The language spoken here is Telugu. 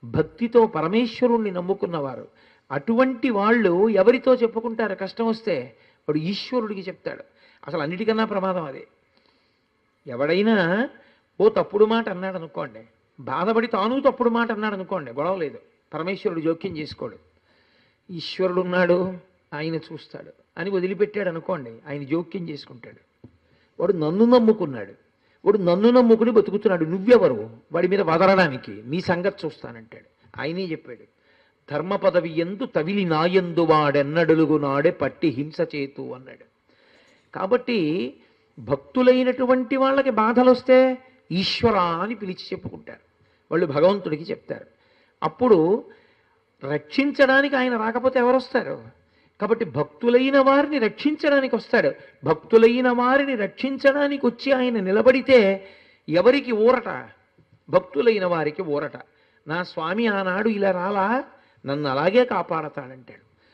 భక్తితో పరమేశ్వరుణ్ణి నమ్ముకున్నవారు. అటువంటి వాళ్ళు ఎవరితో చెప్పుకుంటారు కష్టం వస్తే? వాడు ఈశ్వరుడికి చెప్తాడు. అసలు అన్నిటికన్నా ప్రమాదం అదే. ఎవడైనా ఓ తప్పుడు మాట అన్నాడు అనుకోండి, బాధపడి తాను తప్పుడు మాట అన్నాడు అనుకోండి, గొడవ లేదు, పరమేశ్వరుడు జోక్యం చేసుకోడు. ఈశ్వరుడు ఉన్నాడు, ఆయన చూస్తాడు అని వదిలిపెట్టాడు అనుకోండి, ఆయన జోక్యం చేసుకుంటాడు. వాడు నన్ను నమ్ముకున్నాడు, వాడు నన్ను నమ్ముకుని బతుకుతున్నాడు, నువ్వెవరు వాడి మీద వదలడానికి? నీ సంగతి చూస్తానంటాడు. ఆయనే చెప్పాడు, ధర్మ పదవి ఎందు తవిలి నాయందు వాడెన్నడులుగు నాడే పట్టి హింస చేతు అన్నాడు. కాబట్టి భక్తులైనటువంటి వాళ్ళకి బాధలు వస్తే ఈశ్వర అని పిలిచి చెప్పుకుంటారు, వాళ్ళు భగవంతుడికి చెప్తారు. అప్పుడు రక్షించడానికి ఆయన రాకపోతే ఎవరు వస్తారు? కాబట్టి భక్తులైన వారిని రక్షించడానికి వస్తాడు. భక్తులైన వారిని రక్షించడానికి వచ్చి ఆయన నిలబడితే ఎవరికి ఊరట? భక్తులైన వారికి ఊరట. నా స్వామి ఆనాడు ఇలా రాలా, నన్ను అలాగే కాపాడతాడంటాడు.